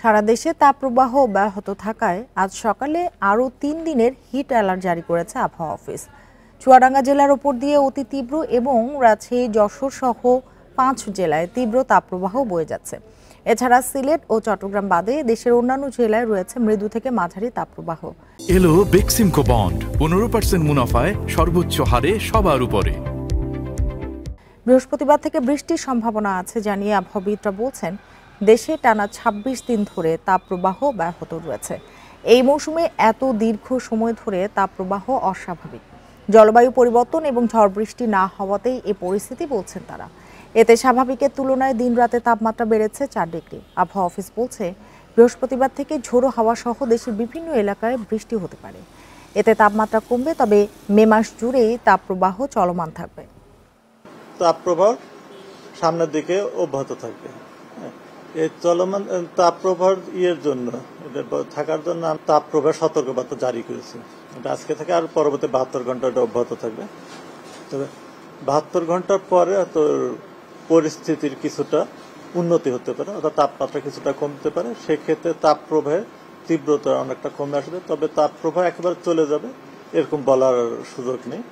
সারা দেশে তাপপ্রবাহ অব্যাহত থাকায় আজ সকালে আরও ৩ দিনের হিট অ্যালার্ট জারি করেছে আবহাওয়া অফিস। চুয়াডাঙ্গা জেলার ওপর দিয়ে অতি তীব্র এবং রাজশাহী, যশোর সহ ৫ জেলায় তীব্র তাপপ্রবাহ বয়ে যাচ্ছে। এছাড়া সিলেট ও চট্টগ্রাম বাদে দেশের অন্যান্য জেলায় রয়েছে মৃদু থেকে মাঝারি তাপপ্রবাহ। এলো বেক্সিমকো বন্ড ১৫% মুনাফায় সর্বোচ্চ হারে সবার উপরে। বৃহস্পতিবার থেকে বৃষ্টির সম্ভাবনা আছে জানিয়ে আবহাওয়াবিদরা বলছেন, দেশে টানা ২৬ দিন ধরে তাপপ্রবাহ ব্যাহত রয়েছে। এই মৌসুমে এত দীর্ঘ সময় ধরে তাপপ্রবাহ অস্বাভাবিক। জলবায়ু পরিবর্তন এবং ঝড় বৃষ্টি না হওয়াতেই এই পরিস্থিতি বলছেন তারা। এতে স্বাভাবিকের তুলনায় দিন রাতে তাপমাত্রা বেড়েছে ৪ ডিগ্রি। আবহাওয়া অফিস বলছে, বৃহস্পতিবার থেকে ঝোড়ো হাওয়া সহ দেশের বিভিন্ন এলাকায় বৃষ্টি হতে পারে। এতে তাপমাত্রা কমবে, তবে মে মাস জুড়েই তাপপ্রবাহ চলমান থাকবে। তাপপ্রবাহ সামনের দিকে অব্যাহত থাকবে। এই চলমান তাপপ্রবাহ জন্য থাকার জন্য তাপপ্রবাহ সতর্কবার্তা জারি করেছে। এটা আজকে থেকে আর পরবর্তী 72 ঘন্টা অব্যাহত থাকবে। তবে 72 ঘন্টার পরে পরিস্থিতির কিছুটা উন্নতি হতে পারে, অর্থাৎ তাপমাত্রা কিছুটা কমতে পারে। সেক্ষেত্রে তাপপ্রবাহের তীব্রতা অনেকটা কমে আসবে, তবে তাপপ্রবাহ একেবারে চলে যাবে এরকম বলার সুযোগ নেই।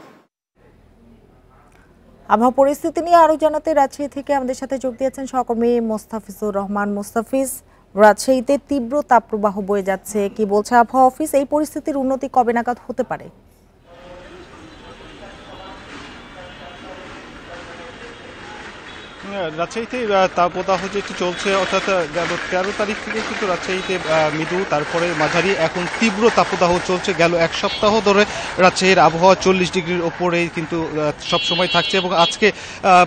আবহাওয়া পরিস্থিতি নিয়ে আরো জানাতে রাজশাহী থেকে আমাদের সাথে যোগ দিয়েছেন সহকর্মী মোস্তাফিজুর রহমান। মোস্তাফিজ, রাজশাহীতে তীব্র তাপপ্রবাহ বয়ে যাচ্ছে, কি বলছে আবহাওয়া অফিস? এই পরিস্থিতির উন্নতি কবে নাগাদ হতে পারে? রাজশাহীতে তাপদাহ যেটি চলছে, অর্থাৎ গেল 13 তারিখ থেকে কিন্তু রাজশাহীতে মৃদু, তারপরে মাঝারি, এখন তীব্র তাপদাহ চলছে। গেল এক সপ্তাহ ধরে রাজশাহীর আবহাওয়া 40 ডিগ্রির ওপরেই কিন্তু সবসময় থাকছে এবং আজকে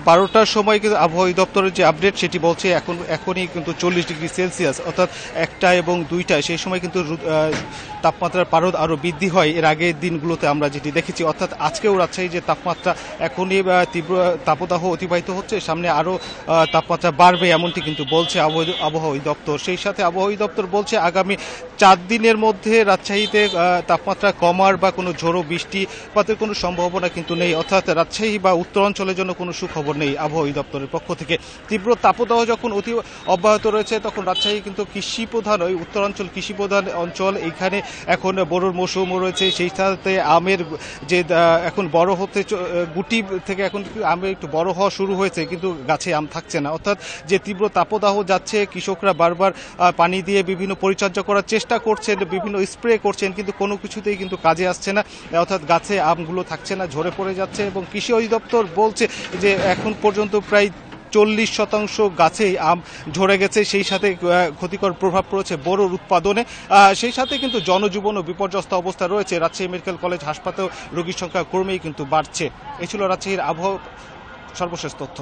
12টার সময় কিন্তু আবহাওয়া দপ্তরের যে আপডেট সেটি বলছে এখনই কিন্তু 40 ডিগ্রি সেলসিয়াস, অর্থাৎ 1টা এবং 2টায় সেই সময় কিন্তু তাপমাত্রার পারদ আরও বৃদ্ধি হয় এর আগের দিনগুলোতে আমরা যেটি দেখেছি। অর্থাৎ আজকেও রাজশাহী যে তাপমাত্রা এখনই তীব্র তাপদাহ অতিবাহিত হচ্ছে, সামনে আরও তাপমাত্রা বাড়বে এমনটি কিন্তু বলছে আবহাওয়া দপ্তর। সেই সাথে আবহাওয়া দপ্তর বলছে আগামী 4 দিনের মধ্যে রাজশাহীতে তাপমাত্রা কমার বা কোনো ঝোড়ো বৃষ্টিপাতের কোনো সম্ভাবনা কিন্তু নেই। অর্থাৎ রাজশাহী বা উত্তরাঞ্চলের জন্য কোনো সুখবর নেই আবহাওয়া দপ্তরের পক্ষ থেকে। তীব্র তাপদাহ যখন অব্যাহত রয়েছে, তখন রাজশাহী কিন্তু কৃষিপ্রধান, ওই উত্তরাঞ্চল কৃষিপ্রধান অঞ্চল। এইখানে এখন বড়োর মৌসুমও রয়েছে, সেই সাথে আমের যে এখন বড় হতে গুটি থেকে এখন আমের একটু বড় হওয়া শুরু হয়েছে, কিন্তু গাছে আম থাকছে না। অর্থাৎ যে তীব্র তাপদাহ যাচ্ছে, কৃষকরা বারবার পানি দিয়ে বিভিন্ন পরিচর্যা করার চেষ্টা করছেন, বিভিন্ন স্প্রে করছেন, কিন্তু কোনো কিছুতেই কিন্তু কাজে আসছে না। অর্থাৎ গাছে আমগুলো থাকছে না, ঝরে পড়ে যাচ্ছে। এবং কৃষি অধিদপ্তর বলছে যে এখন পর্যন্ত প্রায় 40% গাছেই আম ঝরে গেছে। সেই সাথে ক্ষতিকর প্রভাব পড়েছে বোরোর উৎপাদনে। সেই সাথে কিন্তু জনজীবনও বিপর্যস্ত অবস্থা রয়েছে। রাজশাহী মেডিকেল কলেজ হাসপাতালে রোগীর সংখ্যা ক্রমেই কিন্তু বাড়ছে। এই ছিল রাজশাহীর আবহাওয়া সর্বশেষ তথ্য।